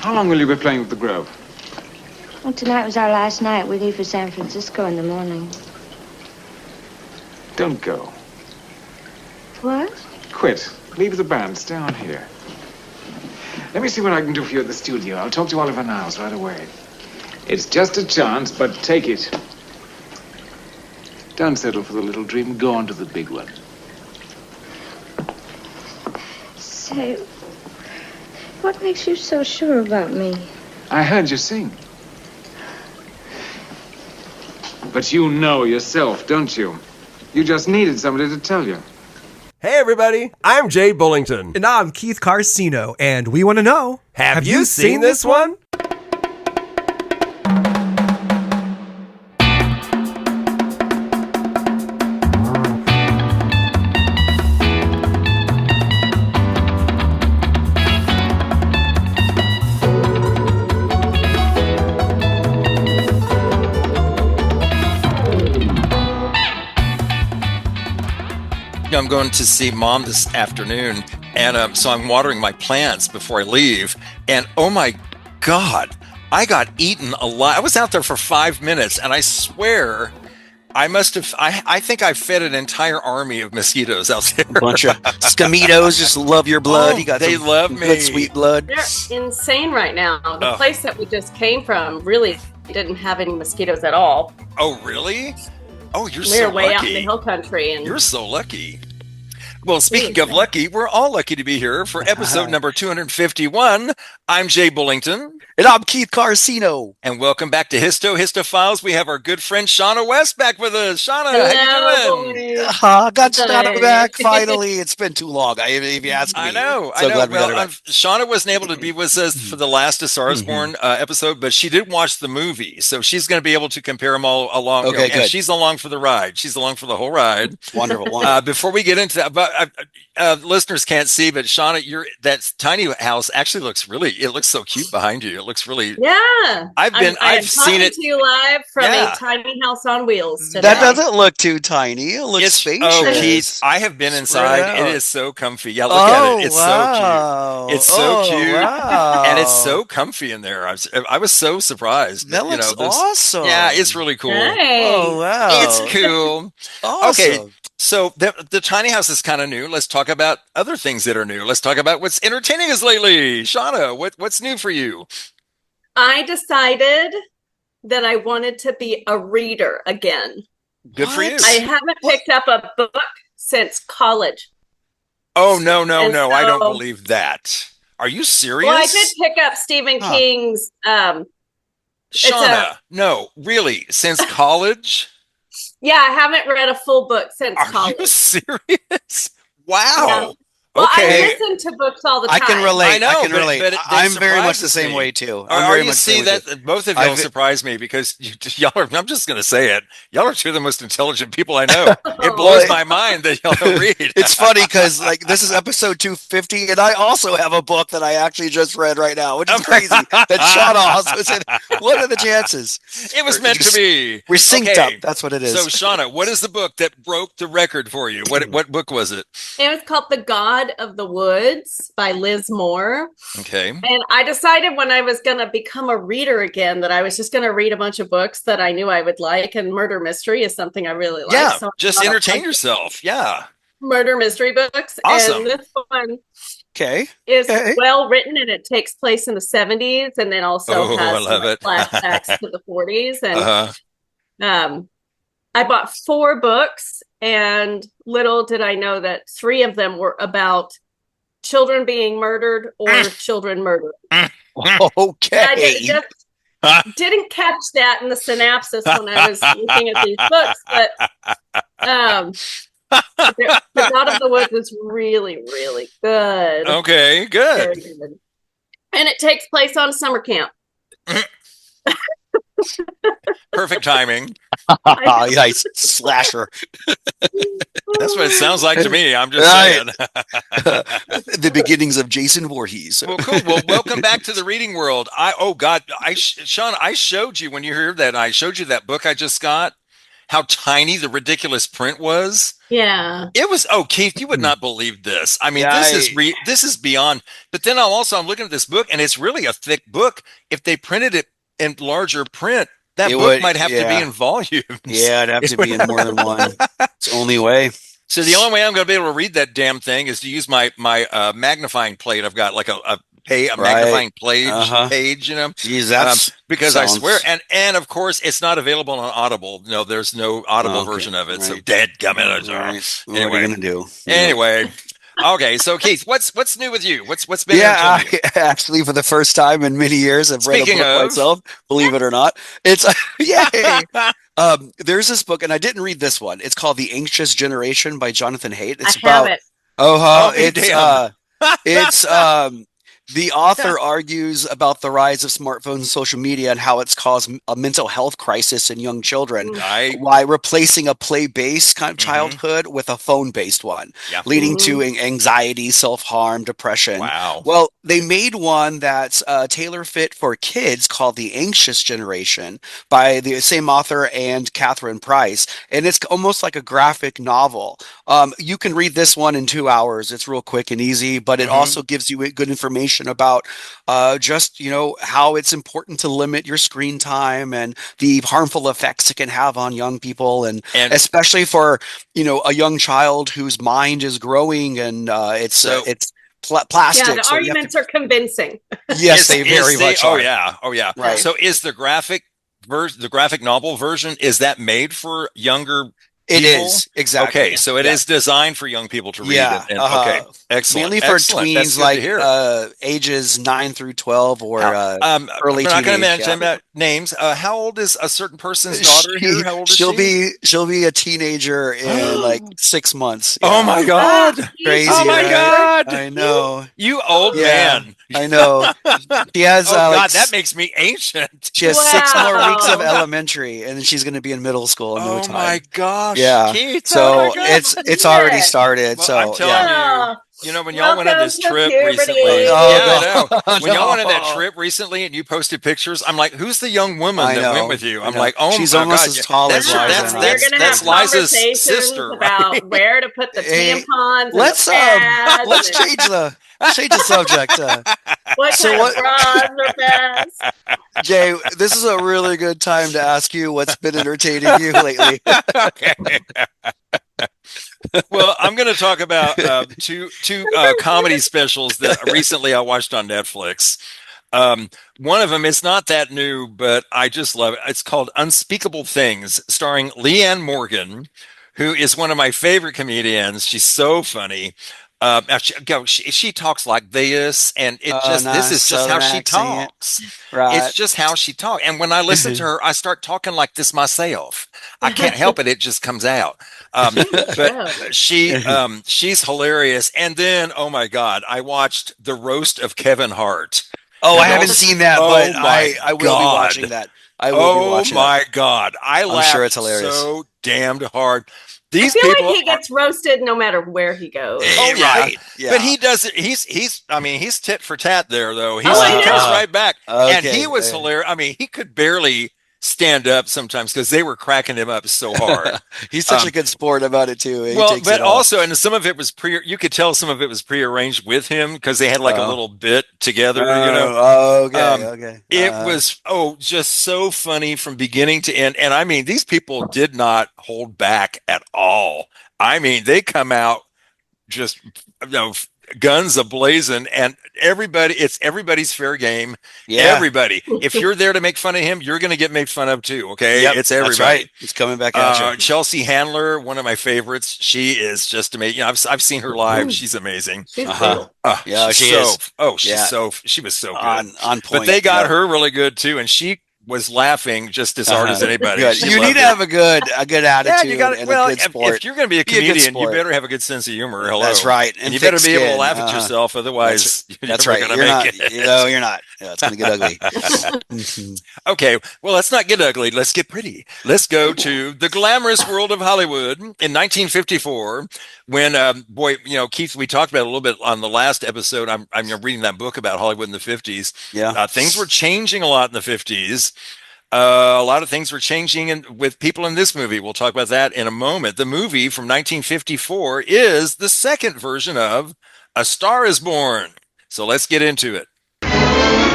How long will you be playing with the Grove? Well, tonight was our last night. We leave for San Francisco in the morning. Don't go. What? Quit. Leave the band. Stay on here. Let me see what I can do for you at the studio. I'll talk to Oliver Niles right away. It's just a chance, but take it. Don't settle for the little dream. Go on to the big one. Say, what makes you so sure about me? I heard you sing. But you know yourself, don't you? You just needed somebody to tell you. Hey everybody, I'm Jay Bullington. And I'm Keith Carcino, and we want to know, Have you seen this one? I'm going to see Mom this afternoon, and so I'm watering my plants before I leave. And oh my God, I got eaten alive. I was out there for 5 minutes, and I swear I must have. I think I fed an entire army of mosquitoes out there. A bunch of scomitos just love your blood. Oh, they love me. Good sweet blood. They're insane right now. The place that we just came from really didn't have any mosquitoes at all. Oh, really? Oh, you're We're so way lucky. out in the hill country, and You're so lucky. Well, speaking of lucky, we're all lucky to be here for episode number 251. I'm Jay Bullington. And I'm Keith Carcino. And welcome back to HYSTOphiles. We have our good friend Shawna West back with us. Shawna, how you doing? Got Shawna back finally. It's been too long. If you ask me. I know. Glad we got her back. Shawna wasn't able to be with us for the last A Star Is Born episode, but she did watch the movie, so she's going to be able to compare them all along. Okay, good. And she's along for the ride. She's along for the whole ride. Wonderful. Before we get into that, but listeners can't see, but Shawna, that tiny house actually looks it looks so cute behind you. It looks really. yeah. I've seen it to you live from a tiny house on wheels today. That doesn't look too tiny. It looks spacious. Oh, Keith, I have been inside. It is so comfy. Yeah, look at it. It's so cute. It's so cute, and it's so comfy in there. I was so surprised. That looks awesome. Yeah, it's really cool. Hey. Oh wow, it's cool. Awesome. Okay. So the tiny house is kind of new. Let's talk about other things that are new. Let's talk about what's entertaining us lately. Shawna, what's new for you? I decided that I wanted to be a reader again. Good for you. I haven't picked up a book since college. Oh, no. So, I don't believe that. Are you serious? Well, I did pick up Stephen King's. Shawna, no, really? Since college? Yeah, I haven't read a full book since college. Are you serious? Wow. Yeah. Well, Okay. I listen to books all the time. I can relate. I know, I can but relate. they I'm very much the surprises same me. way too. Are you see that both of y'all surprise me because y'all are, I'm just going to say it. Y'all are two of the most intelligent people I know. It blows my mind that y'all don't read. It's funny because this is episode 250, and I also have a book that I actually just read right now, which is crazy. That Shawna also said, "What are the chances?" It was meant to be. We're synced up. That's what it is. So, Shawna, what is the book that broke the record for you? What book was it? It was called The God of the Woods by Liz Moore. Okay. And I decided when I was going to become a reader again that I was just going to read a bunch of books that I knew I would like. And murder mystery is something I really like. Yeah, so just entertain yourself. Yeah. Murder mystery books. Awesome. And this one Okay. is well written, and it takes place in the 70s, and then also has some flashbacks to the 40s. And I bought 4 books, and little did I know that 3 of them were about children being murdered or children murdered. Okay. I didn't catch that in the synopsis when I was looking at these books, but The God of the Woods is really, really good. Okay, good. Very good. And it takes place on summer camp. Perfect timing. Nice slasher. That's what it sounds like to me. I'm just saying. The beginnings of Jason Voorhees. Well, cool. Well, welcome back to the reading world. Sean, I showed you when you heard that. I showed you that book I just got. how tiny the ridiculous print was. Yeah. It was, Keith, you would not believe this. I mean, Yeah, this is beyond. But then I'm looking at this book, and it's really a thick book. If they printed it in larger print, that book might have to be in volumes. Yeah, it'd have to be in more than one. It's the only way. So the only way I'm going to be able to read that damn thing is to use my magnifying plate. I've got like a magnifying page, you know. Jeez, that's because I swear, and of course, it's not available on Audible. No, there's no Audible version of it. Right. So dead gummit. Right. Anyway, what are you gonna do? Anyway. Okay, so Keith, what's new with you? What's been? Yeah, actually, for the first time in many years, I've read a book myself. Believe it or not, it's yay. There's this book, and I didn't read this one. It's called The Anxious Generation by Jonathan Haidt. It's the author argues about the rise of smartphones and social media and how it's caused a mental health crisis in young children by replacing a play-based kind of childhood with a phone-based one, leading to anxiety, self-harm, depression. Wow. Well, they made one that's tailor-fit for kids called The Anxious Generation by the same author and Catherine Price, and it's almost like a graphic novel. You can read this one in 2 hours. It's real quick and easy, but it also gives you good information about just, you know, how it's important to limit your screen time and the harmful effects it can have on young people, and especially for, you know, a young child whose mind is growing and it's plastic. Yeah, the arguments are convincing. Yes, they very much are. Oh yeah. Right. So is the graphic novel version, is that made for younger It people? is, exactly. Okay, so it is designed for young people to read it. And, okay, excellent. Mainly for tweens, like ages 9 through 12 or early teenage. We're not going to mention names. How old is a certain person's daughter here? How old is she? She'll be a teenager in like 6 months. Yeah. Oh my God! Crazy! Oh my God! I know. You old man. I know. She has. God, that makes me ancient. She has 6 more weeks of elementary, and then she's going to be in middle school in no time. Oh my gosh! Yeah. Keith, so it's already started. Well, so I'm telling you know, when y'all went on this trip recently, I know. When y'all went on that trip recently and you posted pictures, I'm like, who's the young woman that went with you? I'm like, oh she's my almost God, as tall as Liza. That's Liza's sister about where to put the tampons. Let's change the subject. What kind of bras are best? Jay, this is a really good time to ask you what's been entertaining you lately. Okay. Well, I'm going to talk about two comedy specials that recently I watched on Netflix. One of them is not that new, but I just love it. It's called Unspeakable Things, starring Leanne Morgan, who is one of my favorite comedians. She's so funny. She talks like this, and this is just how she talks. Right. It's just how she talks. And when I listen to her, I start talking like this myself. I can't help it; it just comes out. But she's hilarious. And then, oh my God, I watched the roast of Kevin Hart. Oh, I haven't seen that, but I will be watching that. I will be watching that. Oh my God, I'm sure it's hilarious. So damned hard. I feel like he gets roasted no matter where he goes. Oh, right. Yeah. But he does it. He's tit for tat there, though. He comes right back. Okay, and he was hilarious. I mean, he could barely stand up sometimes because they were cracking him up so hard. He's such a good sport about it too. But also, and some of it was you could tell some of it was prearranged with him because they had like a little bit together, you know. Okay. It was just so funny from beginning to end. And I mean, these people did not hold back at all. I mean, they come out just guns a-blazing, and it's everybody's fair game. Yeah. Everybody. If you're there to make fun of him, you're going to get made fun of too, okay? Yep, it's everybody. That's right. He's coming back at you. Chelsea Handler, one of my favorites. She is just amazing. You know, I've seen her live. She's amazing. She's cool. She is. She was so good. On point. But they got her really good too, and she was laughing just as hard as anybody. You need to have a good attitude. You got and a good sport. If you're going to be a comedian, you better have a good sense of humor. Hello, that's right. And you better be able to laugh at yourself. Otherwise, that's right. You're not. You're not. Yeah, it's going to get ugly. Okay, well, let's not get ugly. Let's get pretty. Let's go to the glamorous world of Hollywood in 1954. When Keith, we talked about it a little bit on the last episode. I'm reading that book about Hollywood in the 50s. Yeah, things were changing a lot in the 50s. A lot of things were changing with people in this movie. We'll talk about that in a moment. The movie from 1954 is the second version of A Star is Born. So let's get into it.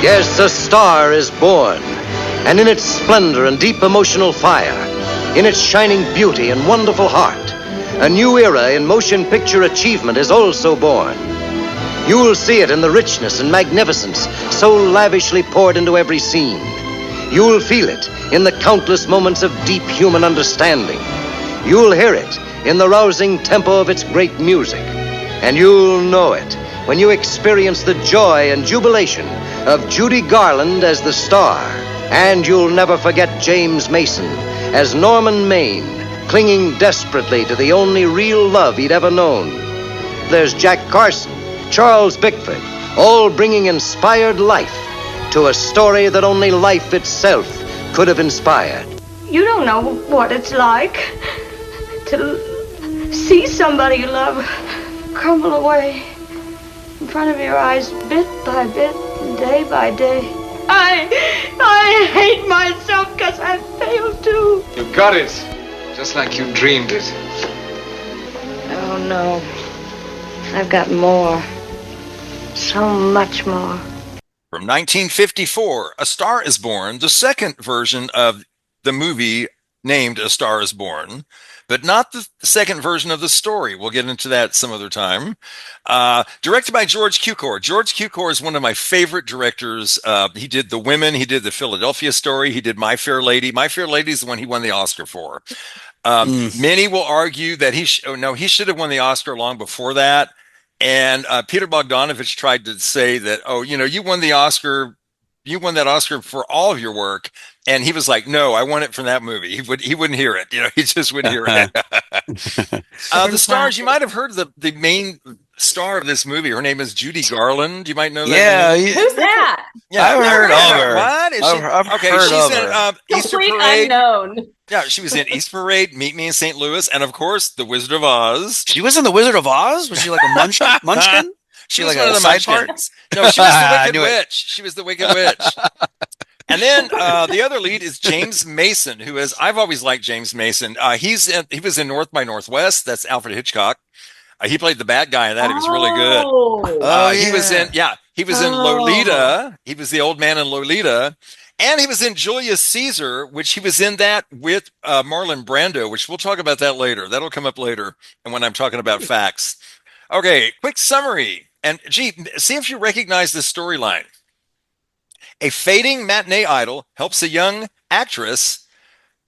Yes, a star is born, and in its splendor and deep emotional fire, in its shining beauty and wonderful heart, a new era in motion picture achievement is also born. You'll see it in the richness and magnificence so lavishly poured into every scene. You'll feel it in the countless moments of deep human understanding. You'll hear it in the rousing tempo of its great music. And you'll know it when you experience the joy and jubilation of Judy Garland as the star. And you'll never forget James Mason as Norman Maine, clinging desperately to the only real love he'd ever known. There's Jack Carson, Charles Bickford, all bringing inspired life to a story that only life itself could have inspired. You don't know what it's like to see somebody you love crumble away in front of your eyes, bit by bit, day by day. I hate myself because I failed to. You got it, just like you dreamed it. Oh, no. I've got more. So much more. From 1954, A Star is Born, the second version of the movie named A Star is Born, but not the second version of the story. We'll get into that some other time. Directed by George Cukor. George Cukor is one of my favorite directors. He did The Women. He did The Philadelphia Story. He did My Fair Lady. My Fair Lady is the one he won the Oscar for. Many will argue that he should have won the Oscar long before that. And Peter Bogdanovich tried to say that, you won the Oscar, you won that Oscar for all of your work. And he was like, no, I won it from that movie. He wouldn't hear it. He just wouldn't hear it. The stars, you might have heard the main star of this movie. Her name is Judy Garland. You might know that name. Who's that? Yeah, I've heard of her. What? Is she? I've Okay, heard she's of in her. Easter Complete Parade. unknown. Yeah, she was in Easter Parade, Meet Me in St. Louis, and of course, The Wizard of Oz. She was in The Wizard of Oz? Was she like a munchkin? She was was like one a of the side part? Munchkins. No, she was the I Wicked knew it. Witch. She was the Wicked Witch. And then the other lead is James Mason, I've always liked James Mason. He was in North by Northwest. That's Alfred Hitchcock. He played the bad guy in that. He was really good. He was in Lolita. He was the old man in Lolita. And he was in Julius Caesar, which he was in that with Marlon Brando, which we'll talk about that later. That'll come up later and when I'm talking about facts. Okay, quick summary. And see if you recognize this storyline. A fading matinee idol helps a young actress,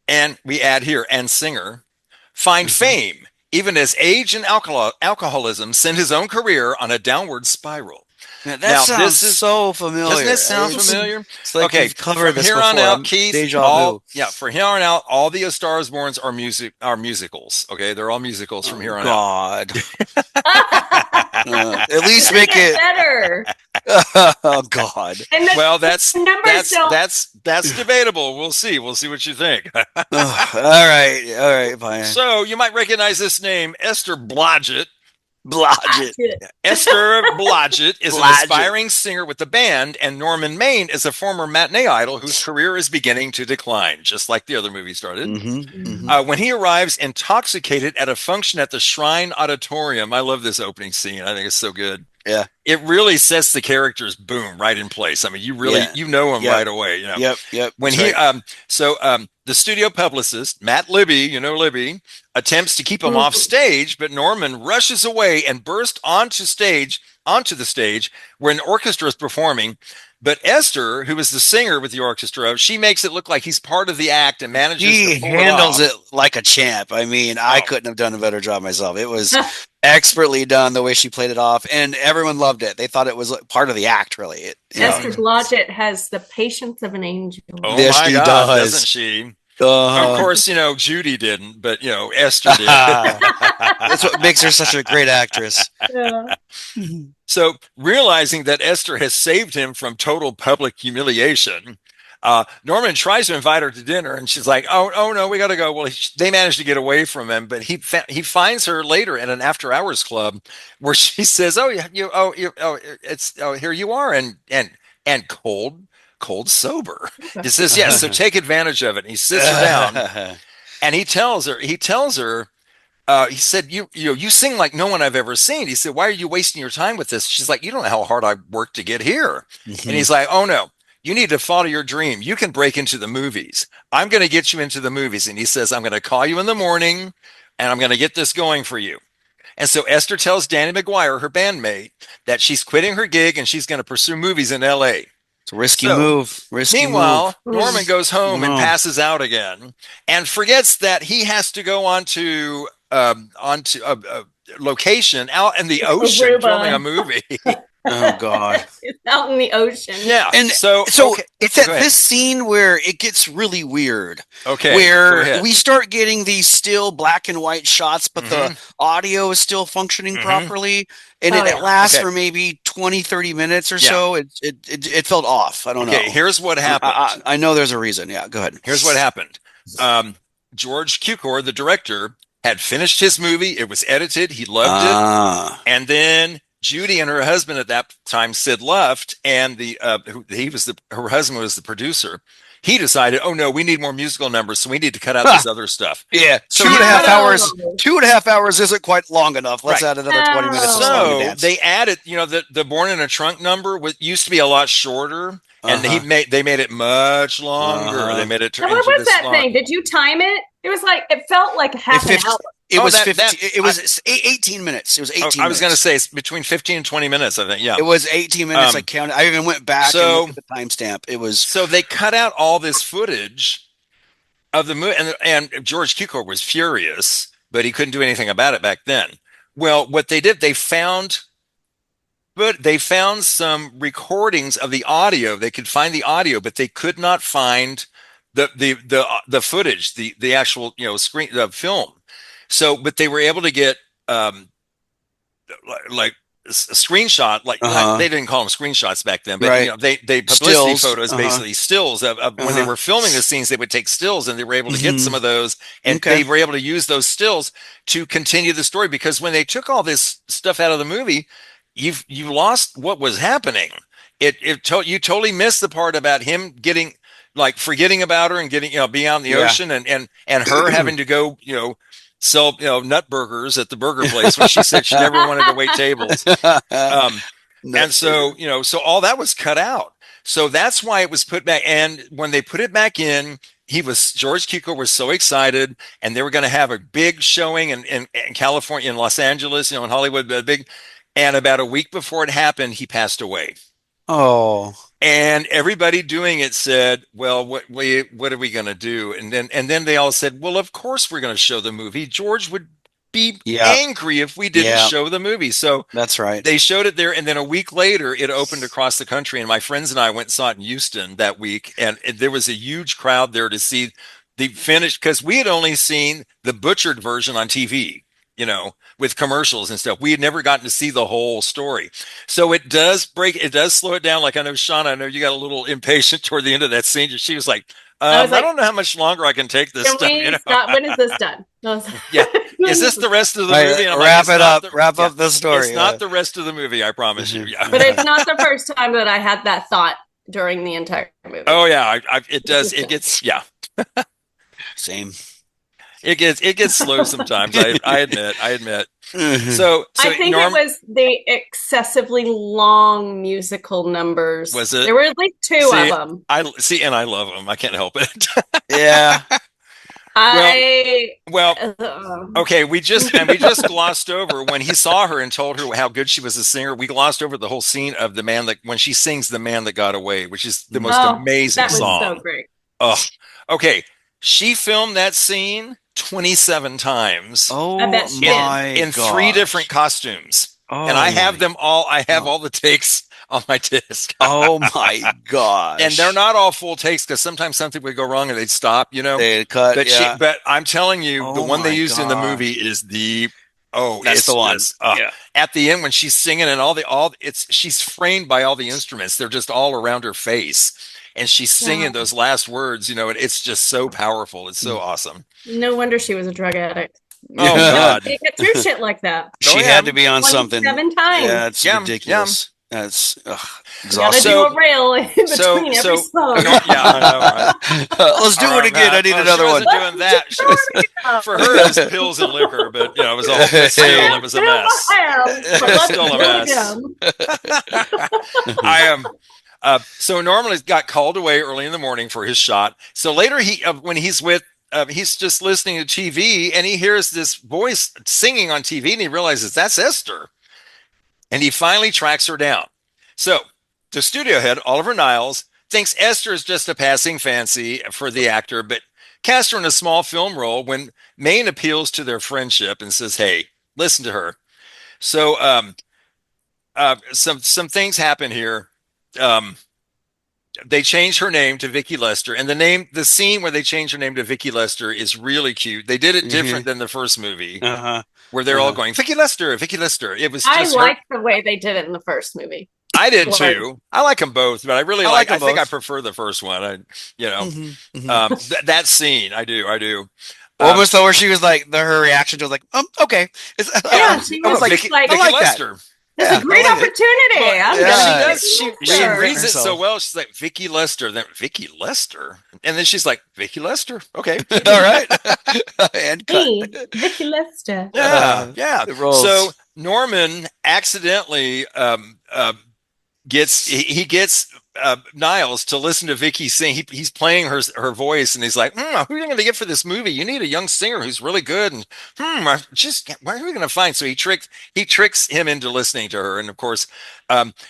and we add here, and singer, find fame, even as age and alcoholism send his own career on a downward spiral. That sounds so familiar. Doesn't it sound familiar? It's like we've covered this here before. on out, Keith, Deja vu. for here on out, all the A Star is Borns are musicals. Okay, they're all musicals from here on out. At least make it better. Oh God. Well, that's numbers debatable. We'll see what you think. All right, fine. So you might recognize this name, Esther Blodgett. Esther Blodgett is an aspiring singer with the band, and Norman Maine is a former matinee idol whose career is beginning to decline, just like the other movie started. When he arrives intoxicated at a function at the Shrine Auditorium, I love this opening scene. I think it's so good. Yeah, it really sets the characters right in place. I mean, you really you know him right away. Yep. When the studio publicist Matt Libby, Libby, attempts to keep him off stage, but Norman rushes away and bursts onto the stage where an orchestra is performing. But Esther, who is the singer with the orchestra, she makes it look like he's part of the act and manages to pull handles it like a champ. I mean, I couldn't have done a better job myself. It was expertly done the way she played it off, and everyone loved it. They thought it was part of the act, really. Esther Blodgett has the patience of an angel. Oh yes, my she God, does. doesn't she? Of course, Judy didn't, but Esther did. That's what makes her such a great actress. Yeah. So, realizing that Esther has saved him from total public humiliation, Norman tries to invite her to dinner, and she's like, "Oh no, we got to go." Well, they managed to get away from him, but he finds her later at an after-hours club where she says, "Oh, here you are," and and cold sober. He says, yes, so take advantage of it. And he sits her down and he tells her, he said, you sing like no one I've ever seen. He said, why are you wasting your time with this? She's like, you don't know how hard I worked to get here. And he's like, oh no, you need to follow your dream. You can break into the movies. I'm going to get you into the movies. And he says, I'm going to call you in the morning and I'm going to get this going for you. And so Esther tells Danny McGuire, her bandmate, that she's quitting her gig and she's going to pursue movies in LA. It's a risky move. Meanwhile, Norman goes home and passes out again and forgets that he has to go onto a location out in the ocean filming a movie. Oh God! It's out in the ocean. Yeah, and so okay. It's at this scene where it gets really weird. Okay, where we start getting these still black and white shots, but the audio is still functioning properly, and it lasts for maybe 20, 30 minutes or so. It felt off. I don't know. Okay, here's what happened. I know there's a reason. Yeah, go ahead. Here's what happened. George Cukor, the director, had finished his movie. It was edited. He loved it, and then Judy and her husband at that time, Sid, left, and her husband was the producer. He decided, oh no, we need more musical numbers, so we need to cut out this other stuff. Yeah, so 2.5 hours. 2.5 hours isn't quite long enough. Let's add another 20 minutes. So they added, the Born in a Trunk number used to be a lot shorter, and they made it much longer. They made it. What was that thing? Did you time it? It felt like half an hour. It was 18 minutes. It was 18 minutes. I was going to say it's between 15 and 20 minutes, I think. Yeah. It was 18 minutes. I counted. I even went back and looked at the timestamp. It was. So they cut out all this footage of the movie, and George Cukor was furious, but he couldn't do anything about it back then. Well, what they did, they found some recordings of the audio. They could find the audio, but they could not find the footage, the actual screen, the film. So, but they were able to get like a screenshot. Like they didn't call them screenshots back then, but they publicity stills. Photos, basically stills of when they were filming the scenes. They would take stills, and they were able to get some of those, and they were able to use those stills to continue the story. Because when they took all this stuff out of the movie, you lost what was happening. You totally missed the part about him getting forgetting about her and getting being out in the ocean and her having to go sell nut burgers at the burger place when she said she never wanted to wait tables. And so so all that was cut out. So that's why it was put back. And when they put it back in, George Cukor was so excited, and they were going to have a big showing in California, in Los Angeles, in Hollywood, and about a week before it happened, he passed away. Oh. And everybody doing it said, well, what are we going to do? And then they all said, well, of course we're going to show the movie. George would be angry if we didn't show the movie. So that's right. They showed it there. And then a week later, it opened across the country. And my friends and I went and saw it in Houston that week. And there was a huge crowd there to see the finished, because we had only seen the butchered version on TV, with commercials and stuff. We had never gotten to see the whole story. So it does slow it down. Like, I know, Shawna, I know you got a little impatient toward the end of that scene. She was like, I don't know how much longer I can take this stuff. When is this done? Yeah. Is this the rest of the movie? Wrap it up. Wrap up the story. It's not the rest of the movie, I promise you. Yeah. But it's not the first time that I had that thought during the entire movie. Oh, yeah. It does. It gets, Same. It gets slow sometimes. I admit. So I think it was the excessively long musical numbers. Was it? There were at least two of them. I love them. I can't help it. Yeah. Okay. We just glossed over when he saw her and told her how good she was a singer. We glossed over the whole scene of when she sings "The Man That Got Away," which is the most amazing song. That was so great. Oh, okay. She filmed that scene 27 times. Oh, in 3 different costumes. Oh, and I have them all. I have all the takes on my disc. Oh my gosh. And they're not all full takes, because sometimes something would go wrong and they'd stop, They'd cut. But I'm telling you, the one they used in the movie is that's the one. At the end when she's singing and she's framed by all the instruments. They're just all around her face. And she's singing those last words, and it's just so powerful. It's so awesome. No wonder she was a drug addict. Oh, God. They get through shit like that. She had to be on something. 7 times. Yeah, it's ridiculous. That's Gotta exhausting. do a rail in between every song. Yeah, I know, right? Let's do it again. I need another she one. wasn't doing that. For her, it was pills and liquor, but it was all. But still, it was a mess. It's still a mess. I am. So Norman got called away early in the morning for his shot. So later, when he's with. He's just listening to TV and he hears this voice singing on TV and he realizes that's Esther. And he finally tracks her down. So the studio head, Oliver Niles, thinks Esther is just a passing fancy for the actor, but cast her in a small film role when Maine appeals to their friendship and says, hey, listen to her. So some things happen here. They change her name to Vicky Lester, and the scene where they change her name to Vicky Lester is really cute. They did it different than the first movie, where they're all going Vicky Lester, Vicky Lester. It was. Just I liked the way they did it in the first movie. I did too. I like them both, but I really like. I think I prefer the first one. That scene, I do. What was the where she was like her reaction to like okay, she was like Vicky like Lester. It's a great opportunity. She reads it so well. She's like Vicky Lester, then Vicky Lester, and then she's like Vicky Lester. Okay, all right, and cut. Vicky Lester. Yeah. So Norman accidentally gets Niles to listen to Vicky sing. He's playing her voice, and he's like, "Who are you going to get for this movie? You need a young singer who's really good." And where are we going to find? So he tricks him into listening to her, and of course,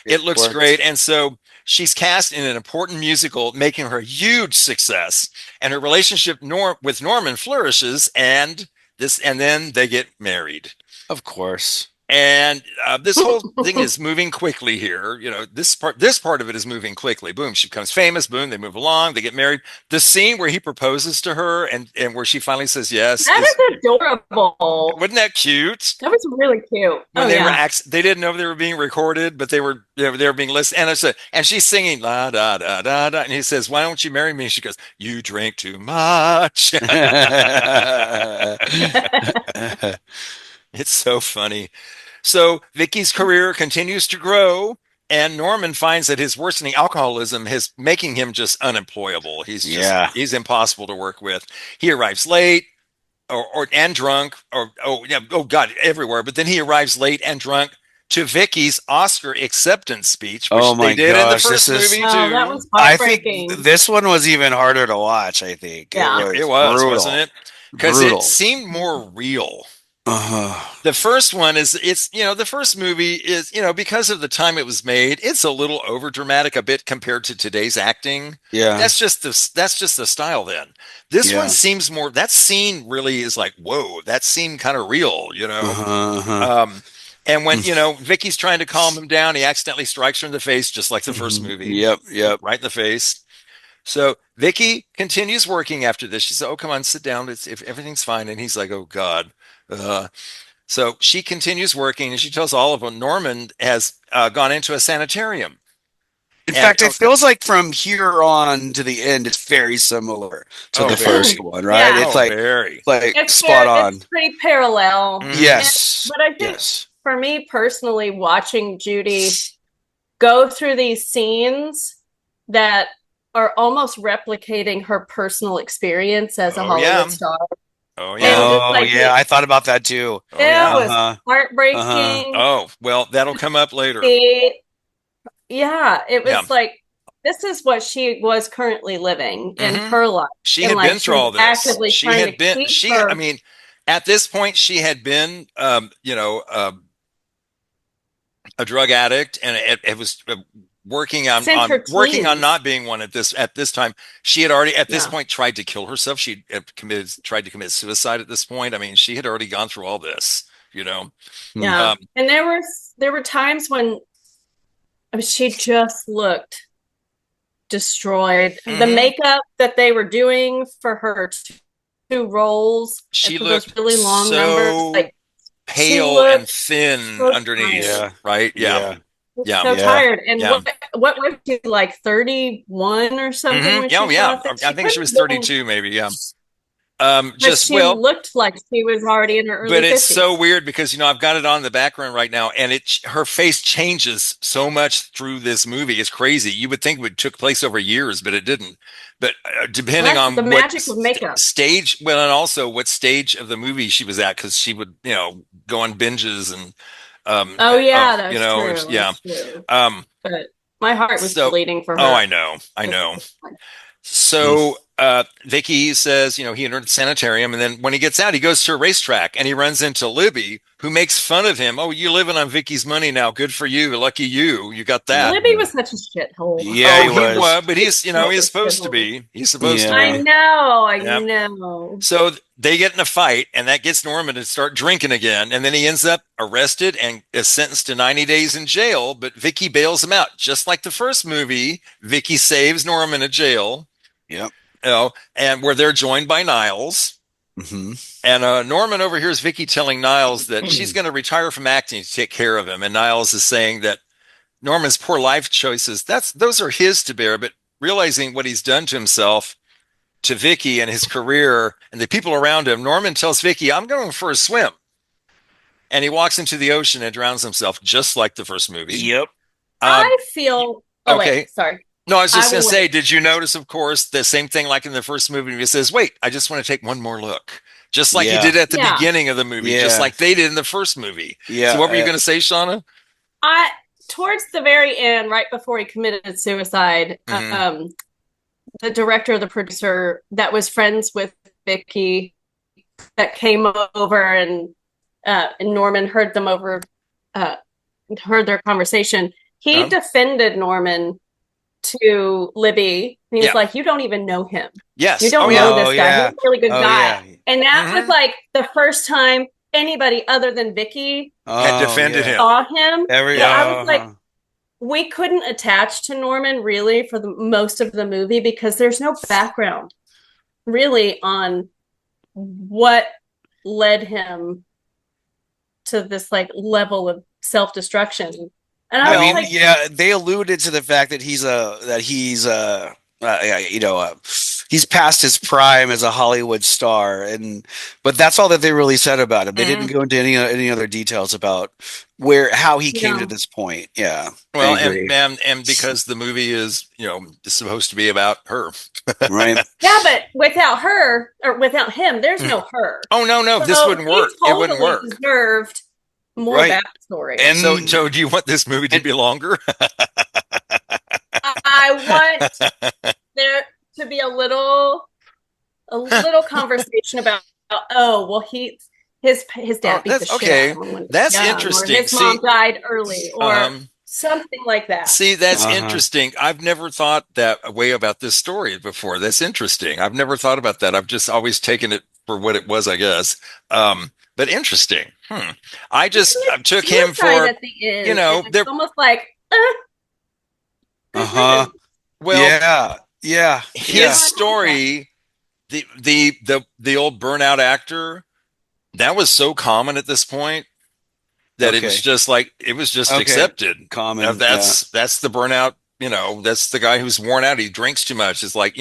it looks great. And so she's cast in an important musical, making her a huge success, and her relationship with Norman flourishes, and then they get married. Of course. And this whole thing is moving quickly here. This part of it is moving quickly. Boom, she becomes famous. Boom, they move along. They get married. The scene where he proposes to her and where she finally says yes. That is adorable. Wasn't that cute? That was really cute. When they didn't know they were being recorded, but they were being listened. And she's singing la da da da da. And he says, "Why don't you marry me?" And she goes, "You drink too much." It's so funny. So Vicky's career continues to grow, and Norman finds that his worsening alcoholism is making him just unemployable. He's impossible to work with. He arrives late and drunk everywhere. But then he arrives late and drunk to Vicky's Oscar acceptance speech, which they did in the first movie too. That was heartbreaking. I think this one was even harder to watch. I think it was, wasn't it? Because it seemed more real. The first one the first movie is, because of the time it was made, it's a little over dramatic a bit compared to today's acting. Yeah. That's just the style then. This one seems more, that scene really is like, whoa, that seemed kind of real, and when, Vicky's trying to calm him down, he accidentally strikes her in the face, just like the first movie. Yep. Right in the face. So Vicky continues working after this. She said, "Oh, come on, sit down. If everything's fine." And he's like, "Oh God." So she continues working, and she tells Oliver Norman has gone into a sanitarium. In fact, it feels like from here on to the end, it's very similar to the first one, right? Yeah. It's like spot on. It's pretty parallel. Yes. But I think for me personally, watching Judy go through these scenes that are almost replicating her personal experience as a Hollywood star. Oh yeah! I thought about that too. It was heartbreaking. Oh well, that'll come up later. It was like, this is what she was currently living in her life. She had been through all this. Actively trying to keep her. I mean, at this point, she had been, a drug addict, and it was. Working on not being one at this time. She had already at this point tried to kill herself. She had tried to commit suicide at this point. I mean, she had already gone through all this, Yeah. And there were times when she just looked destroyed. The makeup that they were doing for her two roles, she looked those really long numbers, like pale and thin underneath. Yeah. Right. Yeah. So tired. And what was she, like 31 or something? When I think she was 32 maybe. Just she looked like she was already in her early 50s. But it's so weird because I've got it on the background right now, and her face changes so much through this movie. It's crazy. You would think it took place over years, but it didn't. But depending on the magic of makeup stage, well, and also what stage of the movie she was at, because she would go on binges and that's true. Yeah. That's true. But my heart was bleeding for her. Oh, I know. So Vicky says, he entered the sanitarium, and then when he gets out, he goes to a racetrack and he runs into Libby, who makes fun of him. Oh, you living on Vicky's money now. Good for you. Lucky you. You got that. Libby was such a shithole. Yeah, he was. But he's supposed to be. He's supposed to be. I know. So they get in a fight, and that gets Norman to start drinking again. And then he ends up arrested and is sentenced to 90 days in jail. But Vicky bails him out. Just like the first movie, Vicky saves Norman in jail. Yep. And where they're joined by Niles. Mm-hmm. And Norman overhears Vicky telling Niles that she's going to retire from acting to take care of him. And Niles is saying that Norman's poor life choices, those are his to bear. But realizing what he's done to himself, to Vicky and his career and the people around him, Norman tells Vicky, I'm going for a swim. And he walks into the ocean and drowns himself, just like the first movie. Yep. I feel... okay. Wait, sorry. No, I was just going to say, did you notice, of course, the same thing like in the first movie? He says, wait, I just want to take one more look. Just like he did at the beginning of the movie, just like they did in the first movie. Yeah. So what were you going to say, Shawna? Towards the very end, right before he committed suicide, the director, the producer that was friends with Vicky, that came over and Norman heard them over, heard their conversation. He defended Norman to Libby. He was like, you don't even know him. Yes. You don't know this guy. He's a really good guy. Yeah. And that was like the first time anybody other than Vicky had defended him. Saw him. I was like, we couldn't attach to Norman really for the most of the movie because there's no background really on what led him to this like level of self-destruction. And I mean, like, they alluded to the fact that he's past his prime as a Hollywood star, but that's all that they really said about him. They didn't go into any other details about how he came to this point. Yeah. Well, and because the movie is supposed to be about her, right? Yeah, but without her or without him, there's no her. Oh no, so this wouldn't work. Totally it wouldn't work. Deserved more backstory. And so, do you want this movie to be longer? I want there to be a little conversation about his dad beat the shit out of him. That's interesting. Or his mom died early, or something like that. See, that's interesting. I've never thought that way about this story before. That's interesting. I've never thought about that. I've just always taken it for what it was, I guess. But interesting. I took him for at the end. They're almost like. Well, his story, the old burnout actor, that was so common at this point that it was just accepted. Common. That's the burnout. That's the guy who's worn out. He drinks too much. It's like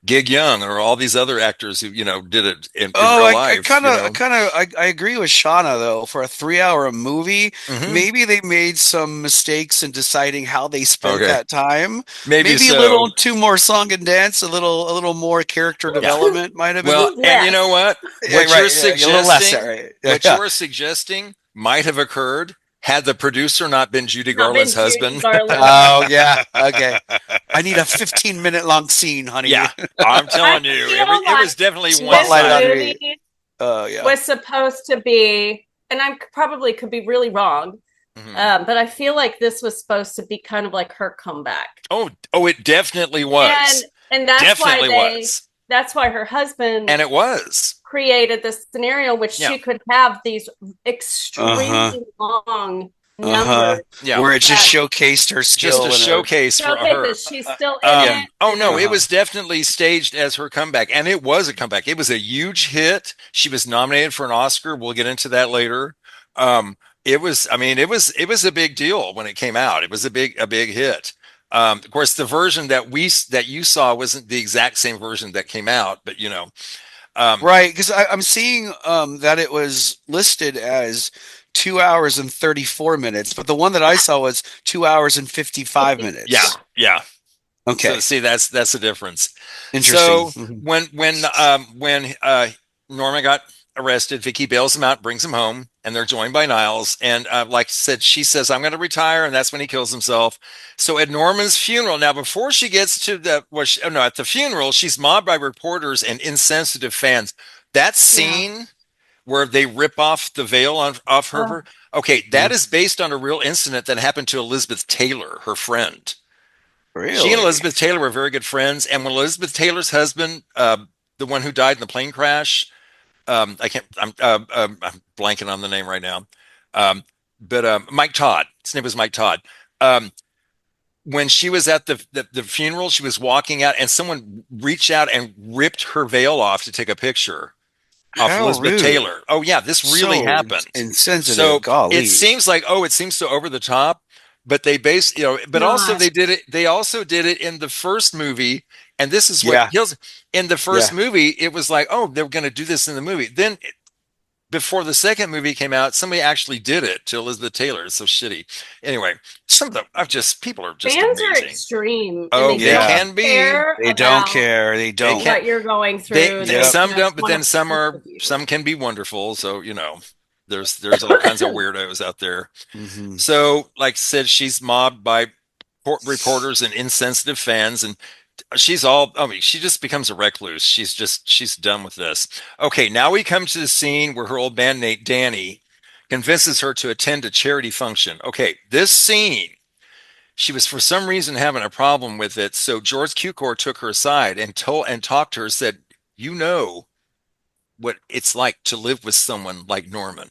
Gig Young or all these other actors who did it in real life. I agree with Shawna though. For a 3-hour movie, maybe they made some mistakes in deciding how they spent that time. Maybe a little too more song and dance, a little more character development might have been. Well, and you know what? What you're suggesting might have occurred had the producer not been Judy Garland's husband. Oh, yeah. Okay. I need a 15-minute long scene, honey. Yeah, I'm telling you. It was definitely one movie was supposed to be, and I probably could be really wrong, but I feel like this was supposed to be kind of like her comeback. Oh, it definitely was. And that's that's why her husband created this scenario which she could have these extremely long numbers where it just showcased her skill. Just a showcase for her. She's still in it. Oh no, it was definitely staged as her comeback, and it was a comeback. It was a huge hit. She was nominated for an Oscar. We'll get into that later. It was a big deal when it came out. It was a big hit. Of course, the version that you saw wasn't the exact same version that came out, but right, because I'm seeing that it was listed as 2 hours and 34 minutes, but the one that I saw was 2 hours and 55 minutes. Yeah. Okay. So see, that's the difference. Interesting. So when Norman got arrested, Vicky bails him out, brings him home, and they're joined by Niles. And like I said, she says, "I'm going to retire," and that's when he kills himself. So at Norman's funeral, now before she gets to at the funeral, she's mobbed by reporters and insensitive fans. That scene where they rip off the veil off her. Okay, that is based on a real incident that happened to Elizabeth Taylor, her friend. Really? She and Elizabeth Taylor were very good friends. And when Elizabeth Taylor's husband, the one who died in the plane crash, I'm blanking on the name right now. But Mike Todd, his name was Mike Todd. When she was at the funeral, she was walking out and someone reached out and ripped her veil off to take a picture of Elizabeth Taylor. Oh yeah, this really happened. Insensitive. So golly. it seems so over the top, but they also they also did it in the first movie. And this is what in the first movie, it was like, oh, they were going to do this in the movie. Then before the second movie came out, somebody actually did it to Elizabeth Taylor. It's so shitty. Anyway, some of them people are just fans amazing. are extreme. Oh, they can be. They don't care. They don't. What you're going through. Some don't, but then some can be wonderful. So there's all kinds of weirdos out there. Mm-hmm. So, like I said, she's mobbed by reporters and insensitive fans, and she just becomes a recluse. She's done with this. Okay, now we come to the scene where her old bandmate Danny convinces her to attend a charity function. Okay, this scene, she was for some reason having a problem with it, so George Cukor took her aside and talked to her, said, "You know what it's like to live with someone like Norman,"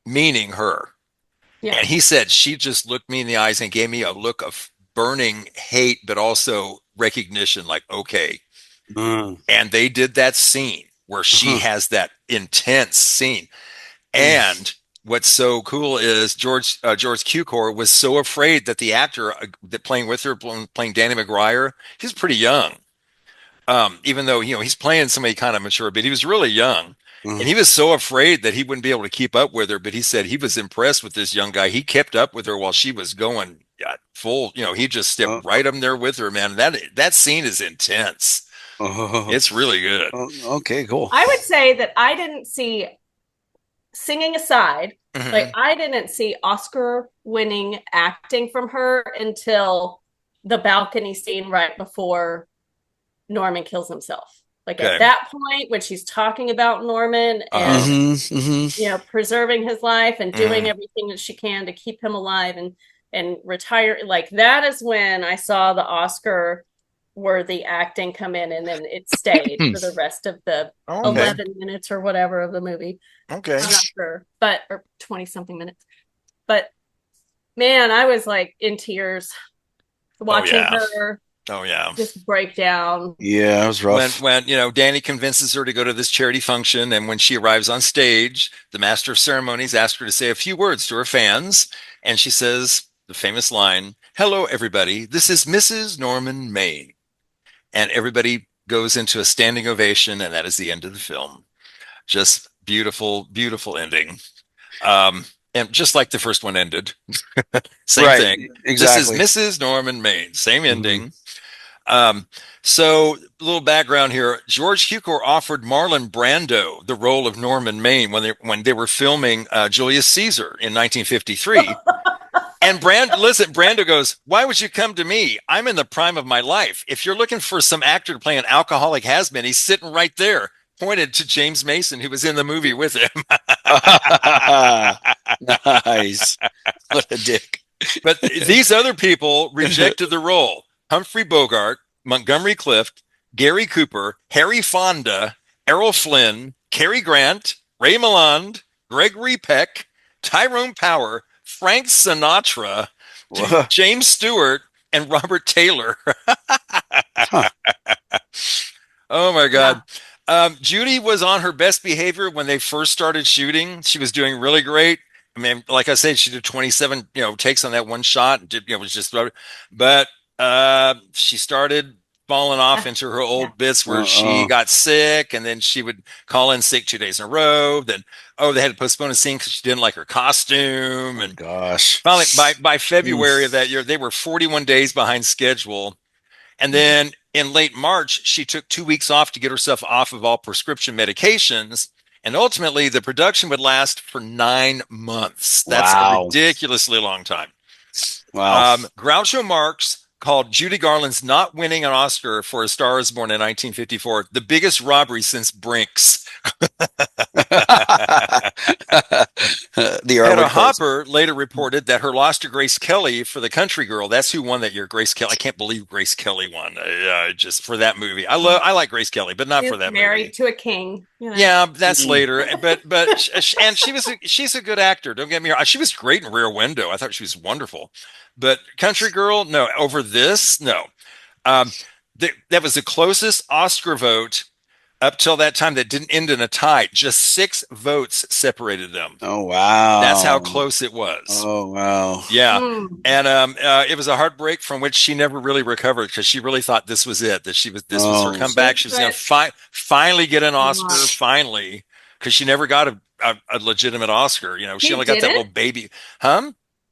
meaning her. Yeah. And he said, she just looked me in the eyes and gave me a look of burning hate, but also recognition, like, okay. And they did that scene where she has that intense scene. And what's so cool is George Cukor was so afraid that the actor that playing with her, playing Danny McGuire, he's pretty young. Even though, he's playing somebody kind of mature, but he was really young. And he was so afraid that he wouldn't be able to keep up with her. But he said he was impressed with this young guy. He kept up with her while she was going full. He just stepped right up there with her, man. That scene is intense. It's really good. Okay, cool. I would say that I didn't see, singing aside, I didn't see Oscar-winning acting from her until the balcony scene right before Norman kills himself. At that point, when she's talking about Norman and preserving his life and doing everything that she can to keep him alive and retire, that is when I saw the Oscar-worthy acting come in, and then it stayed for the rest of the 11 minutes or whatever of the movie. Okay, I'm not sure, or 20-something minutes. But man, I was in tears watching her. Oh yeah, just break down. Yeah, it was rough. When Danny convinces her to go to this charity function, and when she arrives on stage, the master of ceremonies asks her to say a few words to her fans, and she says the famous line, "Hello, everybody. This is Mrs. Norman Maine," and everybody goes into a standing ovation, and that is the end of the film. Just beautiful, beautiful ending. And just like the first one ended, same thing. Exactly. This is Mrs. Norman Maine. Same ending. So a little background here. George Cukor offered Marlon Brando the role of Norman Maine when they were filming Julius Caesar in 1953. And Brando goes, "Why would you come to me? I'm in the prime of my life. If you're looking for some actor to play an alcoholic has-been, he's sitting right there." Pointed to James Mason, who was in the movie with him. Nice. What a dick. But these other people rejected the role. Humphrey Bogart, Montgomery Clift, Gary Cooper, Harry Fonda, Errol Flynn, Cary Grant, Ray Milland, Gregory Peck, Tyrone Power, Frank Sinatra, James Stewart, and Robert Taylor. Oh my God. Judy was on her best behavior when they first started shooting. She was doing really great. I mean, like I said, she did 27, takes on that one shot. Was just, but She started falling off into her old bits where she got sick, and then she would call in sick 2 days in a row. Then, they had to postpone a scene because she didn't like her costume. And gosh, finally, by February of that year, they were 41 days behind schedule. And then in late March, she took 2 weeks off to get herself off of all prescription medications. And ultimately, the production would last for 9 months. That's a ridiculously long time. Wow. Groucho Marx called Judy Garland's not winning an Oscar for A Star is Born in 1954 the biggest robbery since Brinks. Hedda Hopper later reported that her loss to Grace Kelly for The Country Girl. That's who won that year. Grace Kelly. I can't believe Grace Kelly won just for that movie. I like Grace Kelly, but not for that movie. Married to a king. You know? Yeah, that's later. But and she's a good actor. Don't get me wrong. She was great in Rear Window. I thought she was wonderful. But Country Girl, no. Over this, no. That was the closest Oscar vote up till that time that didn't end in a tie. Just 6 votes separated them. Oh, wow. That's how close it was. Oh, wow. Yeah. And it was a heartbreak from which she never really recovered because she really thought this was it, that this was her comeback. She was going to finally get an Oscar, finally, because she never got a legitimate Oscar. You know, she only got that little baby.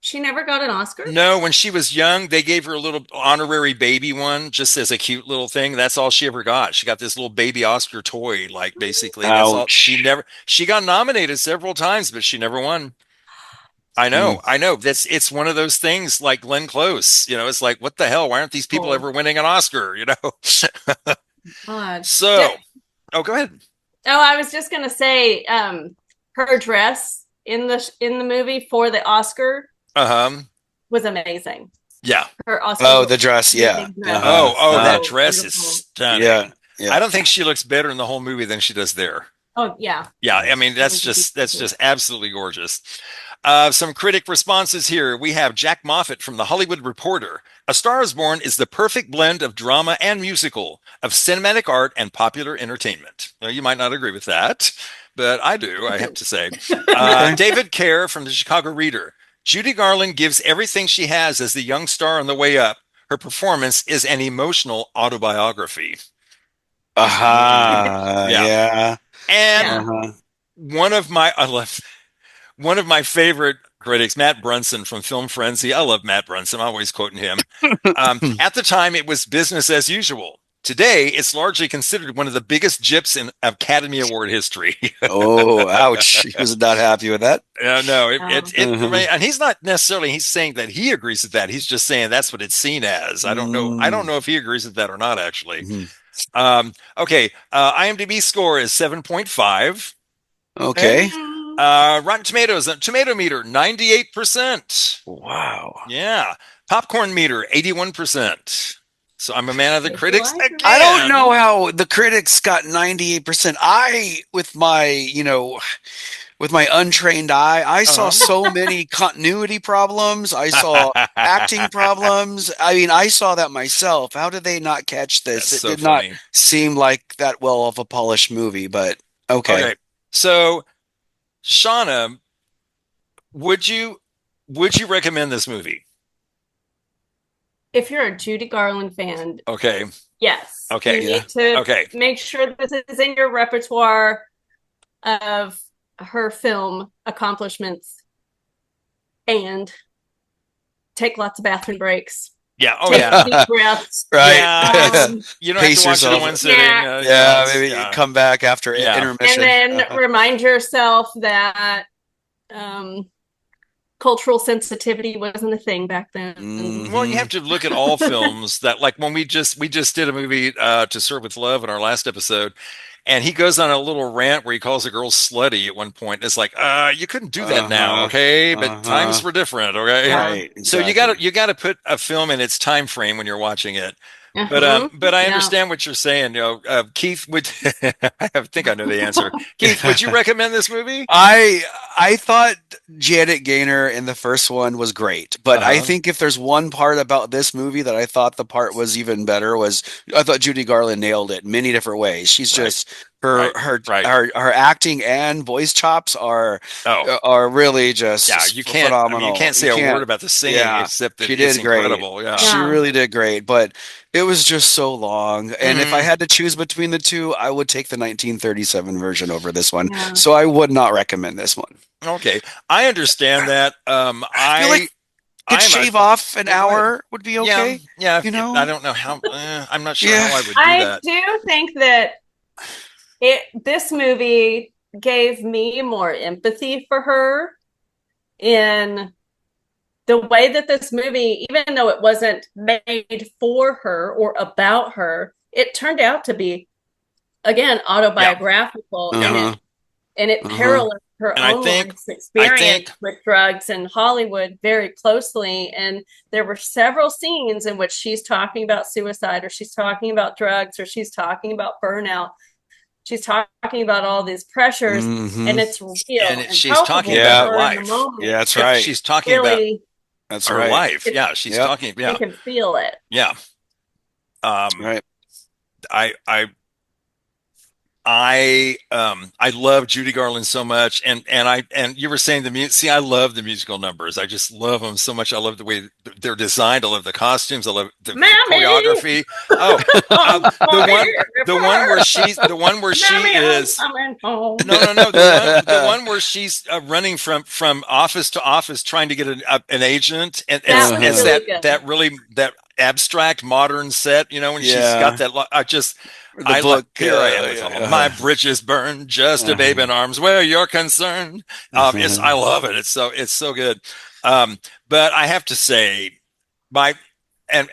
She never got an Oscar? No, when she was young, they gave her a little honorary baby one just as a cute little thing. That's all she ever got. She got this little baby Oscar toy, like basically. That's all. She got nominated several times, but she never won. I know. It's one of those things like Glenn Close. You know, it's like, what the hell? Why aren't these people ever winning an Oscar? You know? So, go ahead. Oh, I was just gonna say, her dress in the movie for the Oscar was amazing. Yeah. Her Oscar. Oh, the dress. Yeah. That dress is stunning. Yeah. I don't think she looks better in the whole movie than she does there. Oh, yeah. Yeah. I mean, that's just absolutely gorgeous. Some critic responses here. We have Jack Moffat from The Hollywood Reporter. A Star is Born is the perfect blend of drama and musical, of cinematic art and popular entertainment. Well, you might not agree with that, but I do, I have to say. David Kerr from the Chicago Reader. Judy Garland gives everything she has as the young star on the way up. Her performance is an emotional autobiography. Yeah. And one of my favorite critics, Matt Brunson from Film Frenzy. I love Matt Brunson. I'm always quoting him. At the time, it was business as usual. Today, it's largely considered one of the biggest gyps in Academy Award history. Oh, ouch. He was not happy with that. No, and he's not necessarily, he's saying that he agrees with that. He's just saying that's what it's seen as. I don't know if he agrees with that or not, actually. IMDb score is 7.5. Okay. Rotten Tomatoes, tomato meter, 98%. Wow. Yeah. Popcorn meter, 81%. So I'm a man of the critics again. I don't know how the critics got 98%. With my untrained eye, I saw so many continuity problems. I saw acting problems. I mean, I saw that myself. How did they not catch this? That's It did not seem like that well of a polished movie, but okay. So, Shawna, would you recommend this movie? If you're a Judy Garland fan, yes. Okay. You need to make sure this is in your repertoire of her film accomplishments and take lots of bathroom breaks. Yeah. Take deep breaths. Right. Yeah. You don't have to watch it in one sitting. Maybe come back after intermission. And then remind yourself that cultural sensitivity wasn't a thing back then. Well, you have to look at all films that, like when we just did a movie, To Serve with Love, in our last episode, and he goes on a little rant where he calls a girl slutty at one point. It's like, you couldn't do that now, okay? But times were different, okay? Right. Exactly. So you got to put a film in its time frame when you're watching it. But I understand what you're saying. Keith, I think I know the answer. Keith, would you recommend this movie? I thought Janet Gaynor in the first one was great, but I think if there's one part about this movie that I thought the part was even better I thought Judy Garland nailed it in many different ways. She's just Her acting and voice chops are really just phenomenal. You can't say a word about the singing except that it's incredible. Yeah. She really did great, but it was just so long. And if I had to choose between the two, I would take the 1937 version over this one. Yeah. So I would not recommend this one. Okay, I understand that. I feel like shave off an hour would be okay. Yeah. I don't know how. I'm not sure how I would do that. I do think that this movie gave me more empathy for her in the way that this movie, even though it wasn't made for her or about her, it turned out to be, again, autobiographical, and it paralleled her own life's experience with drugs in Hollywood very closely. And there were several scenes in which she's talking about suicide, or she's talking about drugs, or she's talking about burnout. She's talking about all these pressures, and it's real. And she's talking about her life. Yeah, that's right. She's talking really, about her life. Yeah, she's talking. Yeah, you can feel it. Yeah. Right. I love Judy Garland so much, and you were saying the music. See, I love the musical numbers. I just love them so much. I love the way they're designed. I love the costumes. I love the choreography. The one where she is. No. The one where she's running from office to office trying to get an agent, and it's that really abstract modern set. When she's got that. My bridges burn, just a babe in arms where you're concerned. I love it. It's so good. But I have to say, and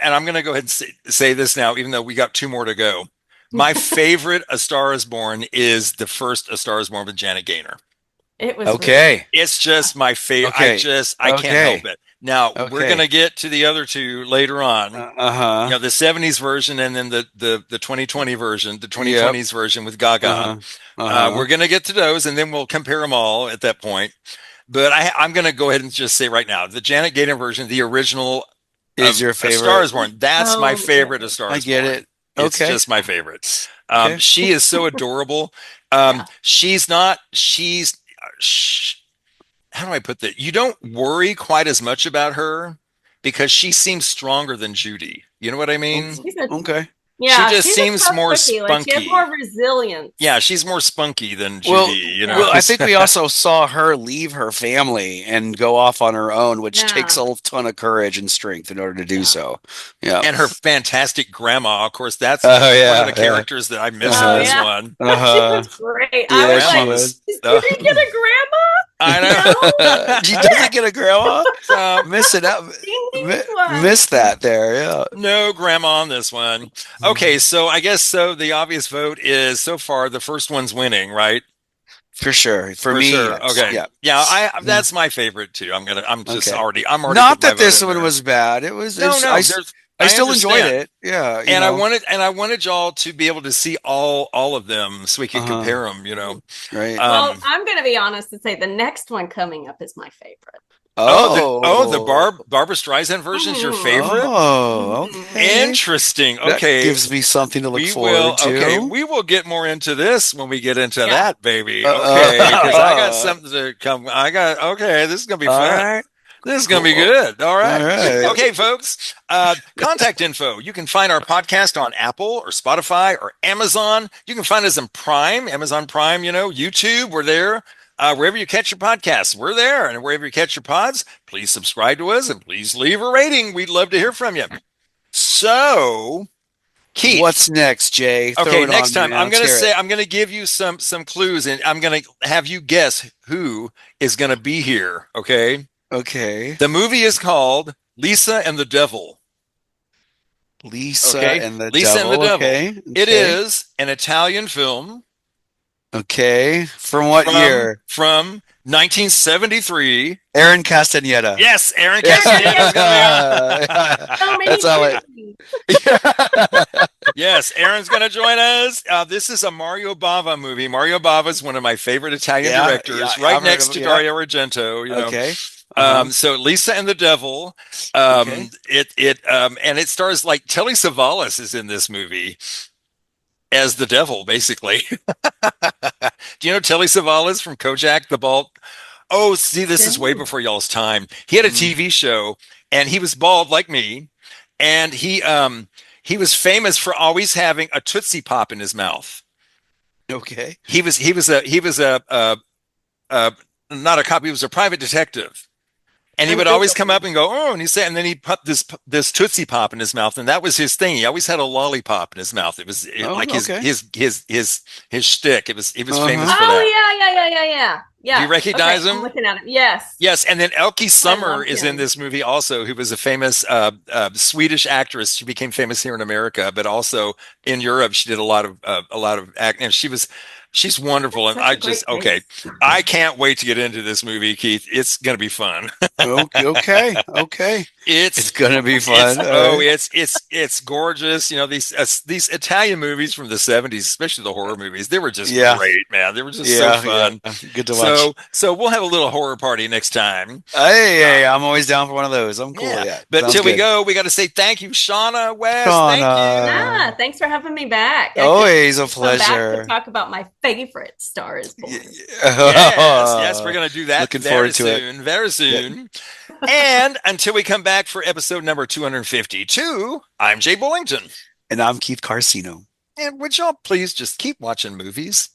I'm going to go ahead and say this now, even though we got two more to go. My favorite A Star Is Born is the first A Star Is Born with Janet Gaynor. It was It's just my favorite. I can't help it. Now we're gonna get to the other two later on. The 70s version and then the 2020 version, the 2020s version with Gaga. We're gonna get to those and then we'll compare them all at that point. But I'm gonna go ahead and just say right now, the Janet Gaynor version, the original, is your favorite. A Star Is Born. That's my favorite. A Star Is Born. I get it. It's just my favorite. She is so adorable. How do I put that? You don't worry quite as much about her because she seems stronger than Judy. You know what I mean? Okay. Yeah, she just seems more spunky. Like she has more resilience. Yeah, she's more spunky than Judy. Well, I think we also saw her leave her family and go off on her own, which takes a ton of courage and strength in order to do so. Yeah, and her fantastic grandma. Of course, that's one of the characters that I miss in this one. She was great. I was like, did he get a grandma? I know. She doesn't get a grandma. Miss it out. Miss that there. Yeah. No grandma on this one. Okay, so I guess the obvious vote is so far the first one's winning, right? For sure. For me. Sure. Okay. Yeah. That's my favorite too. I'm already. Not that this one was bad. It was. I still enjoyed it. Yeah. And I wanted y'all to be able to see all of them so we could compare them, Right. Well, I'm going to be honest and say the next one coming up is my favorite. The Barbara Streisand version is your favorite? Oh, okay. Interesting. Okay. That gives me something to look forward to. Okay, we will get more into this when we get into that, baby. Okay, because I got something to come. This is going to be fun. Right. This is going to be good. All right. Okay, folks. Contact info. You can find our podcast on Apple or Spotify or Amazon. You can find us on Prime, Amazon Prime, YouTube. We're there. Wherever you catch your podcasts, we're there. And wherever you catch your pods, please subscribe to us and please leave a rating. We'd love to hear from you. So, Keith. What's next, Jay? Okay, next time I'm going to give you some clues and I'm going to have you guess who is going to be here. Okay. Okay. The movie is called Lisa and the Devil. Lisa and the Devil. Okay. It is an Italian film. Okay. From what year? From 1973. Aaron Castaneda. Yes, Aaron Castaneda. That's all it. Yes, Aaron's going to join us. This is a Mario Bava movie. Mario Bava is one of my favorite Italian directors, right next to Dario Argento. Okay. So Lisa and the Devil, and it stars like Telly Savalas is in this movie. as the devil, basically. Do you know Telly Savalas from Kojak, the bald? Oh, see, this is way before y'all's time. He had a TV show, and he was bald like me, and he was famous for always having a Tootsie Pop in his mouth. Okay. He was not a cop. He was a private detective. And he would always come up and go, oh, and and then he put this Tootsie Pop in his mouth, and that was his thing. He always had a lollipop in his mouth. It was his shtick. He was famous for that. Yeah. Do you recognize him? I'm looking at him. Yes. Yes, and then Elke Summer is in this movie also, who was a famous Swedish actress. She became famous here in America, but also in Europe. She did a lot of acting, and she's wonderful. And I can't wait to get into this movie, Keith. It's going to be fun. Okay. It's going to be fun. It's gorgeous. You know, these Italian movies from the 70s, especially the horror movies, they were just great, man. They were just so fun. Yeah. Good to watch. So we'll have a little horror party next time. Hey, I'm always down for one of those. I'm cool. Yeah. But until we go, we got to say thank you, Shawna West. Thank you. Thanks for having me back. Always a pleasure. Back to talk about my favorite Star is Born. Yes, we're going to do that. Looking forward to it very soon. And until we come back for episode number 252, I'm Jay Bullington. And I'm Keith Carcino. And would y'all please just keep watching movies?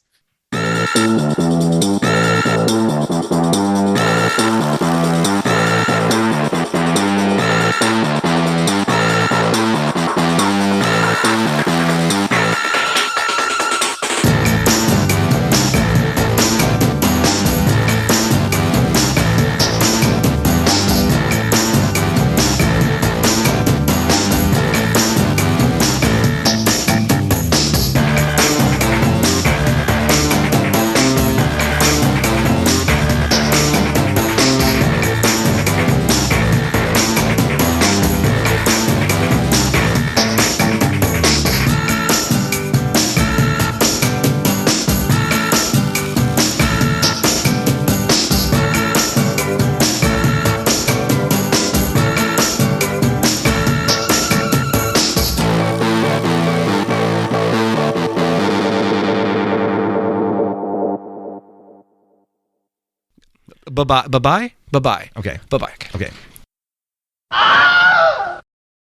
Bye-bye. Okay. Bye-bye. Okay.